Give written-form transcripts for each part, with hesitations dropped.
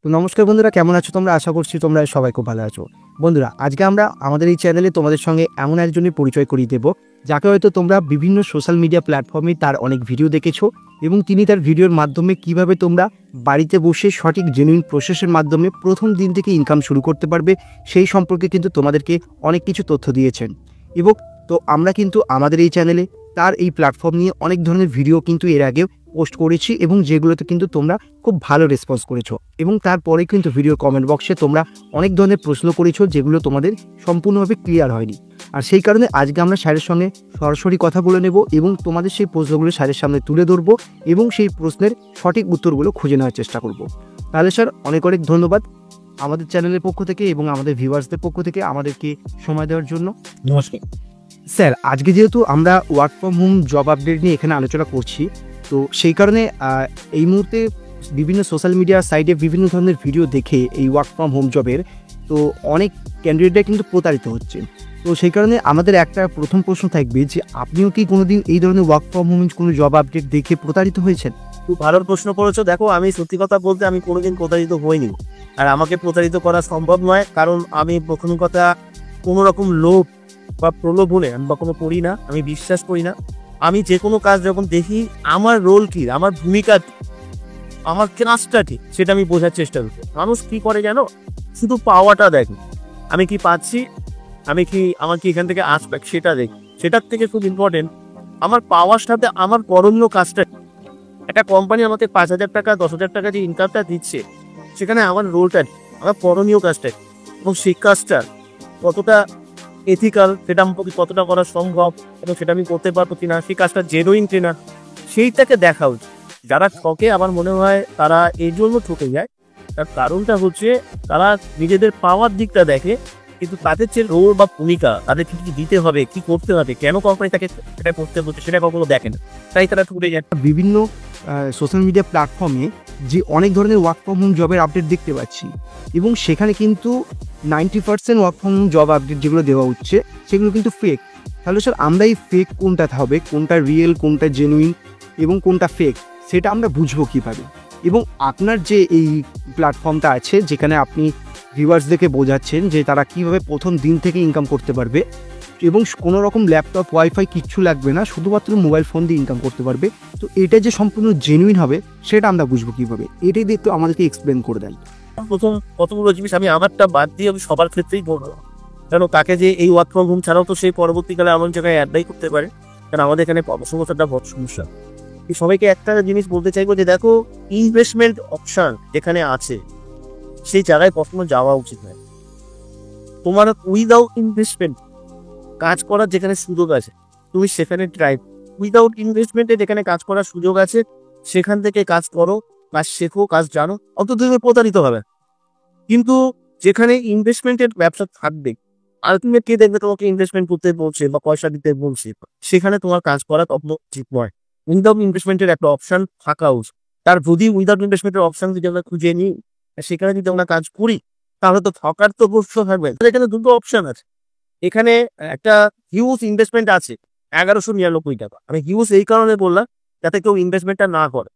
তো নমস্কার বন্ধুরা, কেমন আছো তোমরা? আশা করছি তোমরা সবাই খুব ভালো আছো। বন্ধুরা, আজকে আমরা আমাদের এই চ্যানেলে তোমাদের সঙ্গে এমন একজনের পরিচয় করিয়ে দেব, যাকে হয়তো তোমরা বিভিন্ন সোশ্যাল মিডিয়া প্ল্যাটফর্মে তার অনেক ভিডিও দেখেছো এবং তিনি তার ভিডিওর মাধ্যমে কিভাবে তোমরা বাড়িতে বসে সঠিক জেনুইন প্রসেসের মাধ্যমে প্রথম দিন থেকে ইনকাম শুরু করতে পারবে সেই সম্পর্কে কিন্তু তোমাদেরকে অনেক কিছু তথ্য দিয়েছেন। এবং তো আমরা কিন্তু আমাদের এই চ্যানেলে তার এই প্ল্যাটফর্ম নিয়ে অনেক ধরনের ভিডিও কিন্তু এর আগেও পোস্ট করেছি এবং যেগুলোতে কিন্তু তোমরা খুব ভালো রেসপন্স করেছো এবং তারপরে কিন্তু ভিডিওর কমেন্ট বক্সে তোমরা অনেক ধরনের প্রশ্ন করেছো যেগুলো তোমাদের সম্পূর্ণভাবে ক্লিয়ার হয়নি। আর সেই কারণে আজকে আমরা স্যারের সঙ্গে সরাসরি কথা বলে নেব এবং তোমাদের সেই প্রশ্নগুলো স্যারের সামনে তুলে ধরবো এবং সেই প্রশ্নের সঠিক উত্তরগুলো খুঁজে নেওয়ার চেষ্টা করব। তাহলে স্যার, অনেক অনেক ধন্যবাদ আমাদের চ্যানেলের পক্ষ থেকে এবং আমাদের ভিউয়ার্সদের পক্ষ থেকে আমাদেরকে সময় দেওয়ার জন্য। নমস্কার স্যার, আজকে যেহেতু আমরা work from home job update নিয়ে এখানে আলোচনা করছি, তো সেই কারণে এই মুহূর্তে বিভিন্ন সোশ্যাল মিডিয়া সাইটে বিভিন্ন ধরনের ভিডিও দেখে এই ওয়ার্ক ফ্রম হোম জবের তো অনেক ক্যান্ডিডেটরা কিন্তু প্রতারিত হচ্ছে। তো সেই কারণে আমাদের একটা প্রথম প্রশ্ন থাকবে যে আপনিও কি কোনোদিন এই ধরনের ওয়ার্ক ফ্রম হোম কোনো জব আপডেট দেখে প্রতারিত হয়েছেন? খুব ভালো প্রশ্ন করেছো। দেখো, আমি সত্যি কথা বলতে আমি কোনোদিন প্রতারিত হইনি, আর আমাকে প্রতারিত করা সম্ভব নয়, কারণ আমি প্রথম কথা কোনো রকম লোভ বা প্রলোভনে আমি কখনো করি না, আমি বিশ্বাস করি না। আমি যে কোনো কাজ যখন দেখি আমার রোল কি, আমার ভূমিকা কি, আমার কাজটা কি, সেটা আমি বোঝার চেষ্টা করি। মানুষ কি করে জানো, শুধু পাওয়াটা দেখে, আমি কি পাচ্ছি, আমার কি এখান থেকে আসবে সেটা দেখি। সেটার থেকে খুব ইম্পর্টেন্ট আমার পাওয়ার সাথে আমার করণীয় কাজটা। একটা কোম্পানি আমাকে 5,000 টাকা 10,000 টাকা যে ইনকামটা দিচ্ছে, সেখানে আমার রোলটা, আমার করণীয় কাজটা এবং সেই কাজটা কতটা এথিক্যাল, সেটা আমাকে কতটা করা সম্ভব এবং সেটা আমি করতে পারবো কিনা, সেই কাজটা জেনুইন কিনা, সেইটাকে দেখা উচিত। যারা ঠকে আমার মনে হয় তারা এই জন্য ঠকে যায়, তার কারণটা হচ্ছে তারা নিজেদের পাওয়ার দিকটা দেখে, কিন্তু তাদের যে রোল বা ভূমিকা, তাদের কি দিতে হবে, কি করতে হবে, কেন কোম্পানি তাকে সেটা করতে হচ্ছে, সেটা কখনো দেখেন, তাই তারা ঠকে যায়। বিভিন্ন সোশ্যাল মিডিয়া প্ল্যাটফর্মে যে অনেক ধরনের ওয়ার্ক ফ্রম হোম জবের আপডেট দেখতে পাচ্ছি এবং সেখানে কিন্তু 90% work from home job update যেগুলো দেওয়া হচ্ছে সেগুলো কিন্তু ফেক। তাহলে স্যার, আমরা এই ফেক কোনটা হবে, কোনটা রিয়েল, কোনটা জেনুইন এবং কোনটা ফেক, সেটা আমরা বুঝবো কীভাবে? এবং আপনার যে এই প্ল্যাটফর্মটা আছে যেখানে আপনি ভিউয়ার্সদেরকে বোঝাচ্ছেন যে তারা কীভাবে প্রথম দিন থেকে ইনকাম করতে পারবে এবং কোনো রকম ল্যাপটপ ওয়াইফাই কিচ্ছু লাগবে না, শুধুমাত্র মোবাইল ফোন দিয়ে ইনকাম করতে পারবে, তো এটা যে সম্পূর্ণ জেনুইন হবে সেটা আমরা বুঝবো কীভাবে? এটাই দিয়ে একটু আমাদেরকে এক্সপ্লেন করে দেন। কতগুলো জিনিস আমি আমারটা বাদ দিয়ে আমি সবার ক্ষেত্রেই বলবো, কেন তাকে যে এই ওয়ার্ক ফ্রম হোম ছাড়াও তো সেই পরবর্তীকালে এমন জায়গায় অ্যাপ্লাই করতে পারে, কারণ আমাদের এখানে কর্মসংস্থানটা বড় সমস্যা। সবাইকে একটা জিনিস বলতে চাইবো যে দেখো, ইনভেস্টমেন্ট অপশন যেখানে আছে সেই জায়গায় কখনো যাওয়া উচিত নয়। তোমার উইদাউট ইনভেস্টমেন্ট কাজ করার যেখানে সুযোগ আছে তুমি সেখানে ট্রাই, উইদাউট ইনভেস্টমেন্টে যেখানে কাজ করার সুযোগ আছে সেখান থেকে কাজ করো, কাজ শেখো, কাজ জানো, অত তুমি প্রতারিত হবে। কিন্তু যেখানে ইনভেস্টমেন্টের ব্যবসা থাকবে, আলটিমেট কে দেখবে তোমাকে ইনভেস্টমেন্ট করতে বলছে বা পয়সা দিতে বলছে, সেখানে তোমার কাজ করা তখন ঠিক নয়। উইদাউট ইনভেস্টমেন্টের একটা অপশন থাকা উচিত। তার যদি উইদাউট ইনভেস্টমেন্টের অপশন যদি আমরা খুঁজে নিই, সেখানে যদি আমরা কাজ করি, তাহলে তো ঠকার তো প্রশ্ন থাকবে। এখানে দুটো অপশন আছে। এখানে একটা হিউজ ইনভেস্টমেন্ট আছে 1199 টাকা। আমি হিউজ এই কারণে বললাম যাতে কেউ ইনভেস্টমেন্টটা না করে,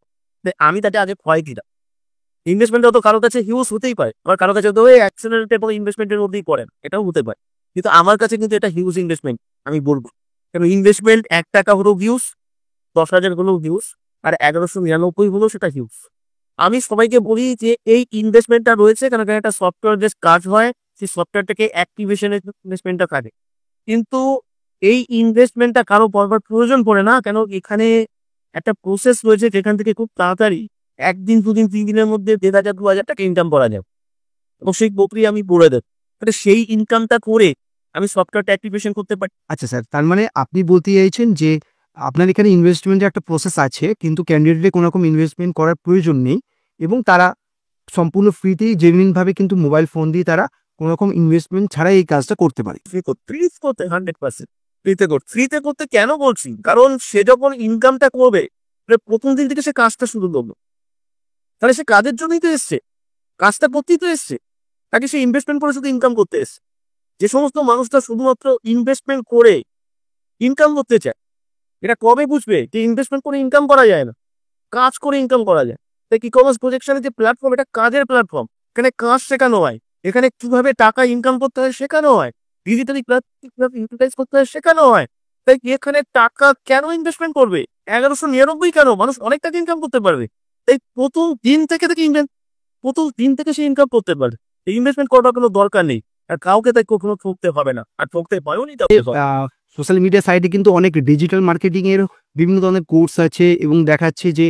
আমি তাতে আগে ভয় দিলাম। ইনভেস্টমেন্টটা তো কারোর কাছে হিউজ হতেই পারে, আবার কারোর কাছে তো ওই অ্যাক্সিডেন্টের পর ইনভেস্টমেন্টের মধ্যেই পড়েন, এটাও হতে পারে, কিন্তু আমার কাছে কিন্তু এটা হিউজ ইনভেস্টমেন্ট আমি বলবো। কারণ ইনভেস্টমেন্ট 1 টাকা হলেও হিউজ, 10,000 হলেও হিউজ, আর 1199 হলেও সেটা হিউজ। আমি সবাইকে বলি যে এই ইনভেস্টমেন্টটা রয়েছে কারণ এখানে একটা সফটওয়্যার যে কাজ হয়, সেই সফটওয়্যারটাকে অ্যাক্টিভেশনের ইনভেস্টমেন্টটা থাকে, কিন্তু এই ইনভেস্টমেন্টটা কারো পরবার প্রয়োজন পড়ে না, কেন এখানে একটা প্রসেস রয়েছে যেখান থেকে খুব তাড়াতাড়ি 1 দিন 2 দিন 3 দিনের মধ্যে 1,500 2,000 টাকা ইনকাম করা যায় এবং সেই প্রক্রিয়া আমি বলে দেব, সেই ইনকামটা করে আমি সফটওয়্যারটা অ্যাক্টিভেশন করতে পারি। আচ্ছা স্যার, তার মানে আপনি বলতে চাইছেন যে আপনার এখানে ইনভেস্টমেন্টের একটা প্রসেস আছে কিন্তু ক্যান্ডিডেটের কোনো রকম ইনভেস্টমেন্ট করার প্রয়োজন নেই এবং তারা সম্পূর্ণ ফ্রিতেই জেনুইনভাবে কিন্তু মোবাইল ফোন দিয়ে তারা কোনো রকম ইনভেস্টমেন্ট ছাড়াই এই কাজটা করতে পারে। ফ্রি করতে 100% ফ্রিতে করতে কেন বলছি, কারণ সে যখন ইনকামটা করবে প্রথম দিন থেকে সে কাজটা শুরু করলো, তাহলে সে কাজের জন্যই তো এসছে, কাজটা করতেই তো এসছে, তাকে সে ইনভেস্টমেন্ট করে শুধু ইনকাম করতে এসছে। যে সমস্ত মানুষটা শুধুমাত্র ইনভেস্টমেন্ট করে ইনকাম করতে চায়, এটা কবে বুঝবে যে ইনভেস্টমেন্ট করে ইনকাম করা যায় না, কাজ করে ইনকাম করা যায়। তাই ই কমার্স প্রজেকশনের যে প্ল্যাটফর্ম, এটা কাজের প্ল্যাটফর্ম, এখানে কাজ শেখানো হয়, এখানে কিভাবে টাকা ইনকাম করতে হয় শেখানো হয়, ডিজিটালি কিভাবে ইউটিলাইজ করতে হয় শেখানো হয়। তাই এখানে টাকা কেন ইনভেস্টমেন্ট করবে? 1199 কেন? মানুষ অনেক টাকা ইনকাম করতে পারবে। তাই প্রথম দিন থেকে প্রথম দিন থেকে সে ইনকাম করতে পারে। ইনভেস্টমেন্ট করার কোনো দরকার নেই। আর কাউকে তাই কখনো ঠকতে হবে না। আর ঠকতে পারেও নি তাহলে হয়। সোশ্যাল মিডিয়া সাইটে কিন্তু অনেক ডিজিটাল মার্কেটিং এর বিভিন্ন ধরনের কোর্স আছে এবং দেখাচ্ছে যে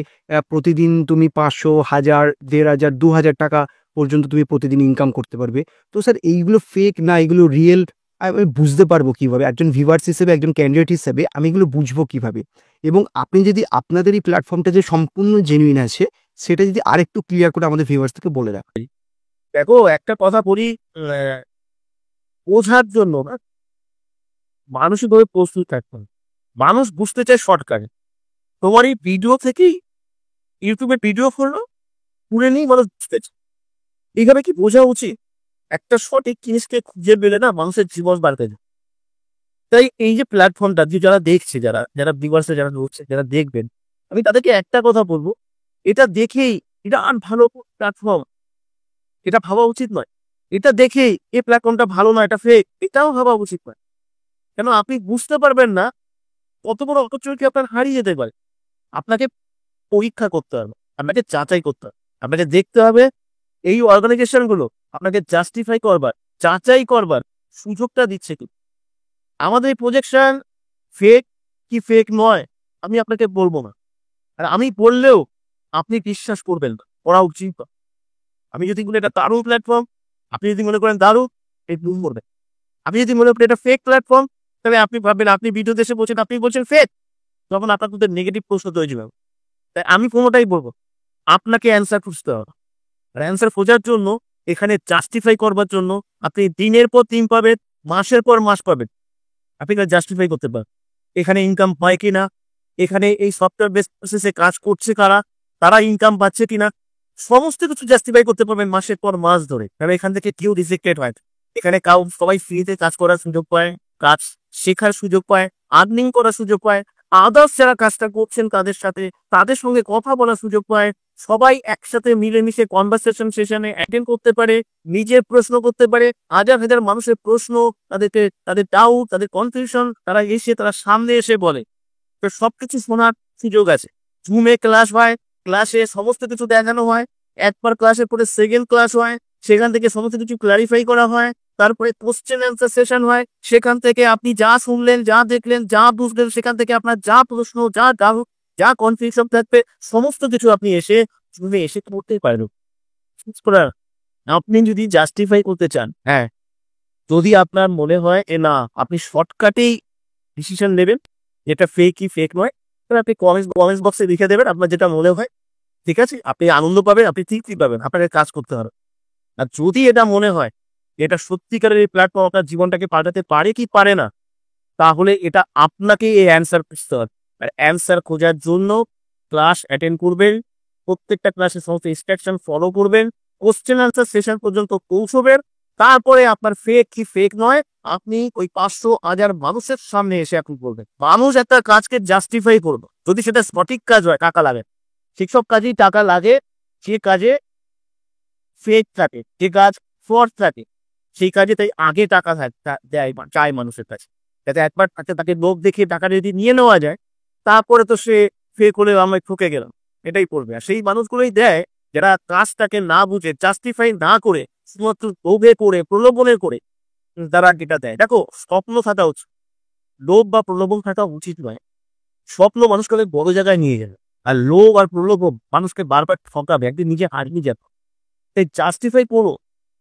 প্রতিদিন তুমি 500, 1000, 1500, 2000 টাকা পর্যন্ত তুমি প্রতিদিন ইনকাম করতে পারবে। তো স্যার এইগুলো ফেক না এগুলো রিয়েল আমি বুঝতে পারবো কিভাবে? একজন ভিউয়ার্স হিসেবে, একজন ক্যান্ডিডেট হিসেবে আমি এগুলো বুঝবো কিভাবে? এবং আপনি যদি আপনাদের এই প্ল্যাটফর্মটা যে সম্পূর্ণ জেনুইন আছে সেটা যদি আরেকটু ক্লিয়ার করে আমাদের ভিউয়ার্সদেরকে বলে রাখেন। দেখো একটা কথা বলি, আহ, বোঝার জন্য না, মানসিকভাবে প্রস্তুত থাকতে হবে। মানুষ বুঝতে চায় শর্টকাটে। তোমার এই ভিডিও থেকেই ইউটিউবে ভিডিও করলো, পুরে নিয়ে মানুষ বুঝতে চায়। এইভাবে কি বোঝা উচিত? একটা সঠিক জিনিসকে খুঁজে পেলে না মানুষের জীবন বাড়তে যায়। তাই এই যে প্ল্যাটফর্মটা যে যারা দেখছে, যারা যারা ভিউয়ার্সে যারা ঢুকছে, যারা দেখবেন, আমি তাদেরকে একটা কথা বলবো, এটা দেখেই এটা আর ভালো প্ল্যাটফর্ম এটা ভাবা উচিত নয়। এটা দেখেই এই প্ল্যাটফর্মটা ভালো না, এটা ফেক, এটাও ভাবা উচিত নয়। কেন আপনি বুঝতে পারবেন না কত বড় অপরচুনিটি আপনার হারিয়ে যেতে পারে। আপনাকে পরীক্ষা করতে হবে, আপনাকে যাচাই করতে হবে, আপনাকে দেখতে হবে এই অর্গানাইজেশন গুলো আপনাকে জাস্টিফাই করবার, যাচাই করবার সুযোগটা দিচ্ছে কি। আমাদের প্রজেকশন ফেক কি ফেক নয় আমি আপনাকে বলবো না, আর আমি বললেও আপনি বিশ্বাস করবেন না, করা উচিত না। আমি যদি বলি এটা দারুণ প্ল্যাটফর্ম, আপনি যদি মনে করেন দারুণ, এই ভুল করবেন। আপনি যদি মনে করেন এটা ফেক প্ল্যাটফর্ম, তবে আপনি ভাববেন আপনি ভিডিও দেশে বলছেন, আপনি বলছেন ফেক, তখন আপনার মধ্যে নেগেটিভ প্রশ্ন তৈরি হবে। তাই আমি কোনোটাই বলবো, আপনাকে অ্যান্সার খুঁজতে হবে। আর অ্যান্সার খোঁজার জন্য, এখানে জাস্টিফাই করবার জন্য আপনি দিনের পর দিন পাবেন, মাসের পর মাস পাবেন। আপনি জাস্টিফাই করতে পারেন এখানে ইনকাম হয় কিনা, এখানে এই সফটওয়্যার বেস প্রসেসে কাজ করছে কারা, তারা ইনকাম পাচ্ছে কিনা, সমস্ত কিছু জাস্টিফাই করতে পারবেন মাসের পর মাস ধরে। কারণ এখান থেকে কেউ রিজেক্টেড হয় না। এখানে সবাই ফ্রিতে কাজ করার সুযোগ পায়, কাজ শেখার সুযোগ পায়, আর্নিং করার সুযোগ পায়, আদার্স যারা কাজটা করছেন তাদের সাথে তাদের সঙ্গে কথা বলার সুযোগ পায়। সবাই একসাথে মিলেমিশে কনভারসেশন সেশনে অ্যাটেন্ড করতে পারে, নিজের প্রশ্ন করতে পারে। হাজার হাজার মানুষের প্রশ্ন, তাদেরকে তাদের ডাউট, তাদের কনফিউশন, তারা সামনে এসে বলে। তো সবকিছু শোনার সুযোগ আছে। জুমে ক্লাস হয়, ক্লাসে সমস্ত কিছু দেখানো হয়, একবার ক্লাসের পরে সেকেন্ড ক্লাস হয়, সেখান থেকে সমস্ত কিছু ক্লারিফাই করা হয়। তারপরে কোশ্চেন অ্যান্সার সেশন হয়, সেখান থেকে আপনি যা শুনলেন, যা দেখলেন, যা বুঝলেন, সেখান থেকে আপনার যা প্রশ্ন, যা ডাউট, যা কনফিউশন থাকবে, সমস্ত কিছু আপনি এসে করতেই পারেন। আপনি যদি জাস্টিফাই করতে চান, হ্যাঁ, যদি আপনার মনে হয় এ না আপনি শর্টকাটেই ডিসিশন নেবেন, যেটা ফেক কি ফেক নয়, তাহলে আপনি কমেন্টস বক্সে লিখে দেবেন আপনার যেটা মনে হয়। ঠিক আছে, আপনি আনন্দ পাবেন, আপনি তৃপ্তি পাবেন, আপনাকে কাজ করতে হবে। আর যদি এটা মনে হয় এটা সত্যিকারের এই প্ল্যাটফর্ম আপনার জীবনটাকে পাল্টাতে পারে কি পারে না, তাহলে এটা আপনাকে এই অ্যান্সার খুঁজতে হবে। আর অ্যান্সার খোঁজার জন্য ক্লাস অ্যাটেন্ড করবেন, প্রত্যেকটা ক্লাসে সমস্ত ইনস্ট্রাকশন ফলো করবেন, কোশ্চেন আনসার সেশন পর্যন্ত পৌঁছবেন। তারপরে আপনার ফেক কি ফেক নয় আপনি ওই 500,000 মানুষের সামনে এসে এখন বলবেন। মানুষ একটা কাজকে জাস্টিফাই করবে, যদি সেটা সঠিক কাজ হয় টাকা লাগে, সেসব কাজেই টাকা লাগে। যে কাজে ফেক থাকে, যে কাজ ফ্রড থাকে, সেই কাজে তাই আগে টাকা দেয় চায় মানুষের কাছে, যাতে একবার তাকে লোক দেখে টাকা যদি নিয়ে নেওয়া যায়, তারপরে তো সে ফেক হলে আমরা ঠকে গেলাম, এটাই করবে। আর সেই মানুষগুলোই দেয় যারা কাজটাকে না বুঝে, জাস্টিফাই না করে, শুধুমাত্র লোভে করে, প্রলোভনে করে তারা এটা দেয়। দেখো, স্বপ্ন থাকা উচিত, লোভ বা প্রলোভন থাকা উচিত নয়। স্বপ্ন মানুষকে অনেক বড় জায়গায় নিয়ে যাবে, আর লোভ আর প্রলোভন মানুষকে বারবার ঠকাবে, একদিন নিজে হারিয়ে যাবে। তাই জাস্টিফাই করো।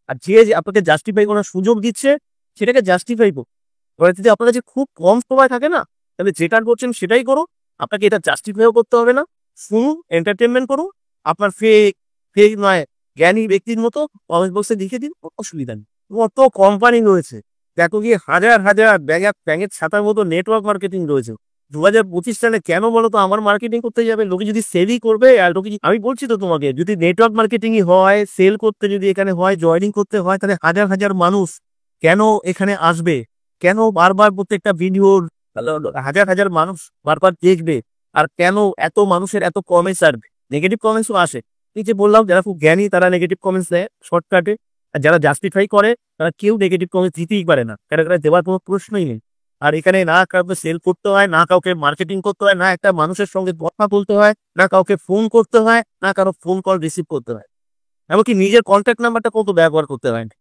আর যে আপনাকে জাস্টিফাই করার সুযোগ দিচ্ছে সেটাকে জাস্টিফাই করো। এবার যদি আপনার কাছে খুব কম সময় থাকে না, তাহলে যেটা করছেন সেটাই করো। আপনাকে এটা জাস্টিফাইও করতে হবে না, শুনুন, এন্টারটেনমেন্ট করুন। আপনার ফেক ফেক নয়, জ্ঞানী ব্যক্তির মতো কমেন্ট বক্সে লিখে দিন, অসুবিধা নেই। কত কোম্পানি রয়েছে, দেখো কি হাজার হাজার ব্যাঙের ছাতার মতো নেটওয়ার্ক মার্কেটিং রয়েছে। 2025 সালে কেন বলো তো আমার মার্কেটিং করতে যাবে? লোকে যদি সেলই করবে, আর লোকে আমি বলছি তো তোমাকে, যদি নেটওয়ার্ক মার্কেটিংই হয়, সেল করতে যদি এখানে হয়, জয়েনিং করতে হয়, তাহলে হাজার হাজার মানুষ কেন এখানে আসবে? কেন বারবার প্রত্যেকটা ভিডিওর হাজার হাজার মানুষ বারবার দেখবে? আর কেন এত মানুষের এত কমেন্টস আসবে? নেগেটিভ কমেন্টসও আসে, এই যে বললাম, যারা খুব জ্ঞানী তারা নেগেটিভ কমেন্টস দেয় শর্টকাটে, আর যারা জাস্টিফাই করে তারা কেউ নেগেটিভ কমেন্টস দিতেই পারে না, কারণ এখানে দেওয়ার কোনো প্রশ্নই নেই। আর এখানে না কাউকে সেল করতে হয়, না কাউকে মার্কেটিং করতে হয়, না একটা মানুষের সঙ্গে কথা বলতে হয়, না কাউকে ফোন করতে হয়, না কারো ফোন কল রিসিভ করতে হয়, এমনকি নিজের কন্ট্যাক্ট নাম্বারটা কত ব্যবহার করতে হয় না।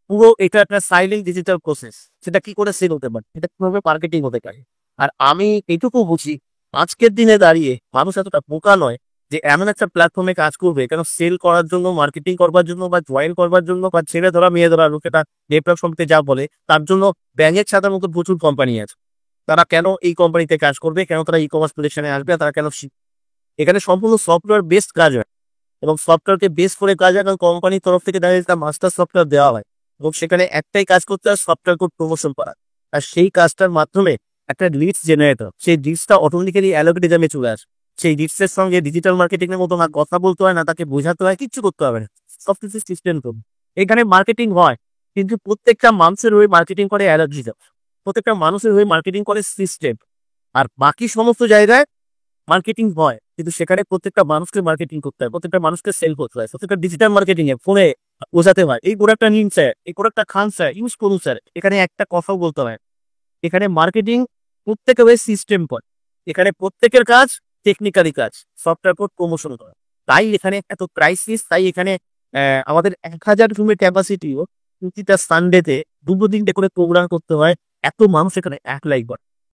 পুরো এটা একটা সাইলেন্ট ডিজিটাল প্রসেস। সেটা কি করে সেল হতে পারে, এটা কিভাবে মার্কেটিং হতে পারে। আর আমি এইটুকু বুঝি, আজকের দিনে দাঁড়িয়ে মানুষ এতটা বোকা নয় যে এমন একটা প্ল্যাটফর্মে কাজ করবে কেন সেল করার জন্য, মার্কেটিং করবার জন্য, বা জয়েন করবার জন্য, বা ছেড়ে ধরা মেয়ে ধরা লোকেটা নেটওয়ার্ক সম্পর্কে যা বলে তার জন্য ব্যাঙের ছাতার মতো প্রচুর কোম্পানি আছে। তারা কেন এই কোম্পানিতে কাজ করবে, কেন তারা ই কমার্স প্রজেকশনে আসবে, তারা কেন এখানে সম্পূর্ণ সফটওয়্যার বেসড কাজ হয়, এবং সফটওয়্যারকে বেস করে কাজ হয়, কারণ কোম্পানির তরফ থেকে দেখা যাচ্ছে মাস্টার সফটওয়্যার দেওয়া হয়, এবং সেখানে একটাই কাজ করতে হয়, সফটওয়্যার কোড প্রমোশন করা। আর সেই কাজটার মাধ্যমে একটা লিডস জেনারেটর, সেই লিডসটা অটোমেটিক্যালি অ্যালগরিদমে চলে আসে। সেই লিডসের সঙ্গে ডিজিটাল মার্কেটিং এর মতো না কথা বলতে হয়, না তাকে বোঝাতে হয়, কিচ্ছু করতে হবে না, সবকিছু সিস্টেম করবে। এখানে মার্কেটিং হয়, কিন্তু প্রত্যেকটা মানুষের হয়ে মার্কেটিং করে অ্যালগরিদম, প্রত্যেকটা মানুষের হয়ে মার্কেটিং করে সিস্টেম। আর বাকি সমস্ত জায়গায় মার্কেটিং হয়, কিন্তু সেখানে প্রত্যেকটা মানুষকে মার্কেটিং করতে হয়, প্রত্যেকটা মানুষকে সেল করতে হয়, প্রত্যেকটা ডিজিটাল মার্কেটিং এ ফোনে বোঝাতে হয় এই প্রোডাক্টটা নিন স্যার, এই প্রোডাক্টটা খান স্যার, ইউজ করুন স্যার। এখানে একটা কথাও বলতে হয়, এখানে মার্কেটিং প্রত্যেকের ওই সিস্টেম পড়ে। এখানে প্রত্যেকের কাজ টেকনিক্যালি কাজ, সফটওয়্যার কোড প্রমোশন করা। তাই এখানে এত ক্রাইসিস। তাই এখানে আমাদের 1000 রুমের ক্যাপাসিটিও প্রতিটা সানডেতে 2-3টে করে প্রোগ্রাম করতে হয়, এত মানুষ এখানে অ্যাপ্লাই করে।